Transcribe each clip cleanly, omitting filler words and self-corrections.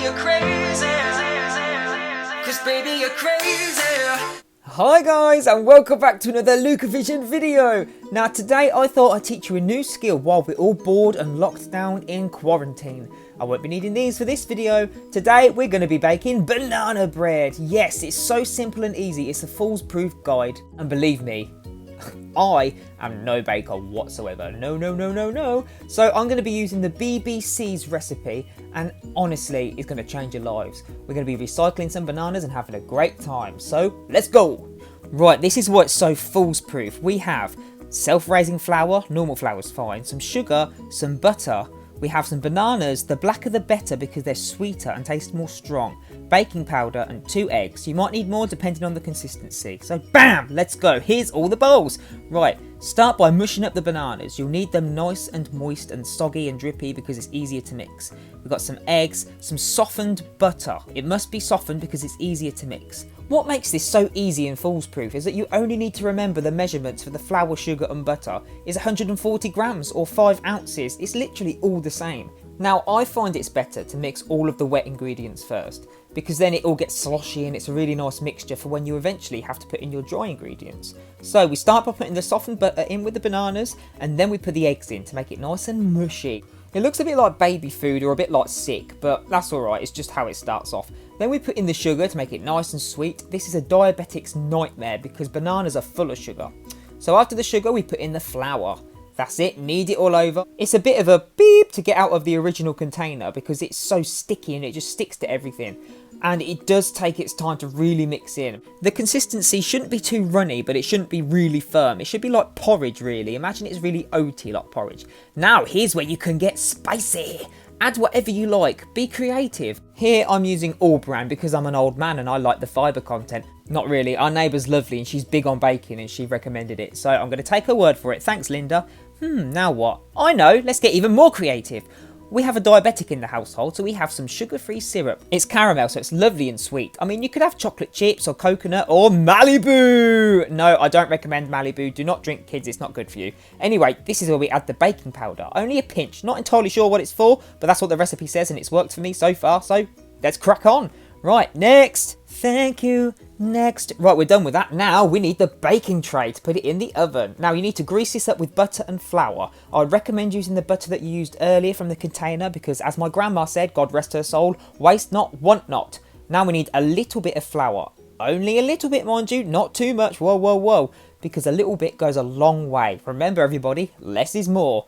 you're crazy. 'Cause baby, you're crazy. Hi guys, and welcome back to another Lukeovision video. Now today I thought I'd teach you a new skill while we're all bored and locked down in quarantine. I won't be needing these for this video. Today we're going to be baking banana bread. Yes, it's so simple and easy. It's a foolproof guide. And believe me, I am no baker whatsoever. No. So I'm going to be using the BBC's recipe, and honestly, it's going to change your lives. We're going to be recycling some bananas and having a great time. So let's go. Right, this is why it's so foolproof. We have self-raising flour, normal flour's fine, some sugar, some butter. We have some bananas, the blacker the better because they're sweeter and taste more strong, baking powder and 2 eggs. You might need more depending on the consistency. So bam, let's go. Here's all the bowls. Right, start by mushing up the bananas. You'll need them nice and moist and soggy and drippy because it's easier to mix. We've got some eggs, some softened butter. It must be softened because it's easier to mix. What makes this so easy and foolproof is that you only need to remember the measurements for the flour, sugar and butter is 140 grams or 5 ounces. It's literally all the same. Now I find it's better to mix all of the wet ingredients first because then it all gets sloshy and it's a really nice mixture for when you eventually have to put in your dry ingredients. So we start by putting the softened butter in with the bananas and then we put the eggs in to make it nice and mushy. It looks a bit like baby food or a bit like sick, but that's alright, it's just how it starts off. Then we put in the sugar to make it nice and sweet. This is a diabetic's nightmare because bananas are full of sugar. So after the sugar we put in the flour. That's it, knead it all over. It's a bit of a beep to get out of the original container because it's so sticky and it just sticks to everything. And it does take its time to really mix in. The consistency shouldn't be too runny, but it shouldn't be really firm. It should be like porridge really. Imagine it's really oaty like porridge. Now here's where you can get spicy. Add whatever you like, be creative. Here I'm using all bran because I'm an old man and I like the fibre content. Not really, our neighbour's lovely and she's big on baking and she recommended it. So I'm going to take her word for it. Thanks, Linda. Now what? I know, let's get even more creative. We have a diabetic in the household, so we have some sugar-free syrup. It's caramel, so it's lovely and sweet. I mean, you could have chocolate chips or coconut or Malibu. No, I don't recommend Malibu. Do not drink, kids. It's not good for you. Anyway, this is where we add the baking powder. Only a pinch. Not entirely sure what it's for, but that's what the recipe says, and it's worked for me so far. So let's crack on. Right, next. Thank you. Next. Right, we're done with that. Now we need the baking tray to put it in the oven. Now you need to grease this up with butter and flour. I'd recommend using the butter that you used earlier from the container because, as my grandma said, God rest her soul, waste not, want not. Now we need a little bit of flour. Only a little bit, mind you, not too much. Whoa. Because a little bit goes a long way. Remember everybody, less is more.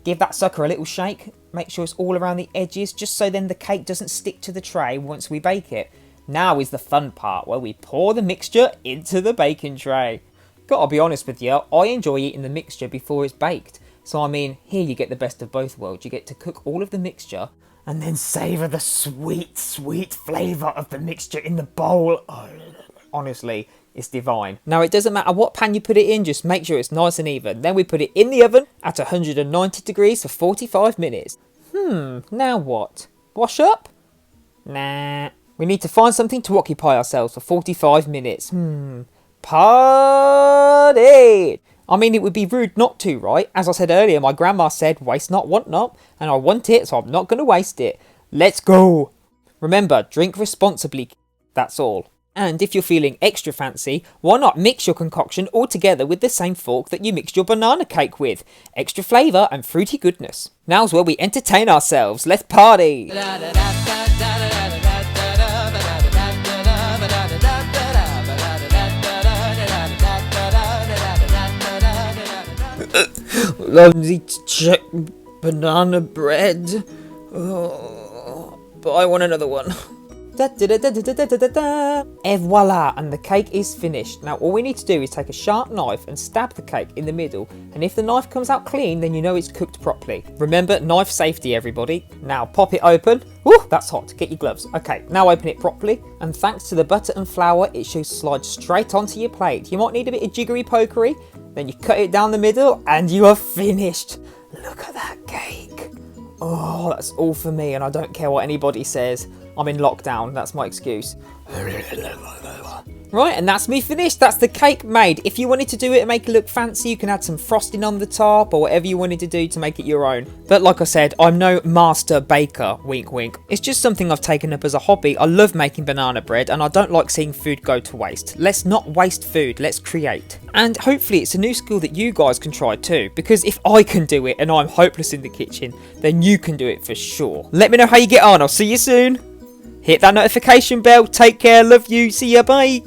Give that sucker a little shake. Make sure it's all around the edges, just so then the cake doesn't stick to the tray once we bake it. Now is the fun part where we pour the mixture into the baking tray. Gotta be honest with you, I enjoy eating the mixture before it's baked. So I mean, here you get the best of both worlds. You get to cook all of the mixture and then savour the sweet flavour of the mixture in the bowl. Oh, honestly, it's divine. Now it doesn't matter what pan you put it in, just make sure it's nice and even. Then we put it in the oven at 190 degrees for 45 minutes. Now what? Wash up? Nah. We need to find something to occupy ourselves for 45 minutes. Party! I mean, it would be rude not to, right? As I said earlier, my grandma said, waste not, want not. And I want it, so I'm not going to waste it. Let's go! Remember, drink responsibly. That's all. And if you're feeling extra fancy, why not mix your concoction all together with the same fork that you mixed your banana cake with? Extra flavour and fruity goodness. Now's where we entertain ourselves. Let's party! Lousy check banana bread. Oh, but I want another one. Et voila, and the cake is finished. Now all we need to do is take a sharp knife and stab the cake in the middle, and if the knife comes out clean, then you know it's cooked properly. Remember, knife safety everybody. Now pop it open. Woo, that's hot, get your gloves. Okay, now open it properly, and thanks to the butter and flour, it should slide straight onto your plate. You might need a bit of jiggery pokery, then you cut it down the middle, and you are finished. Look at that cake. Oh, that's all for me, and I don't care what anybody says. I'm in lockdown, that's my excuse. Right, and that's me finished. That's the cake made. If you wanted to do it and make it look fancy, you can add some frosting on the top or whatever you wanted to do to make it your own. But like I said, I'm no master baker, wink wink. It's just something I've taken up as a hobby. I love making banana bread and I don't like seeing food go to waste. Let's not waste food, let's create. And hopefully it's a new skill that you guys can try too, because if I can do it and I'm hopeless in the kitchen, then you can do it for sure. Let me know how you get on. I'll see you soon. Hit that notification bell. Take care. Love you. See ya. Bye.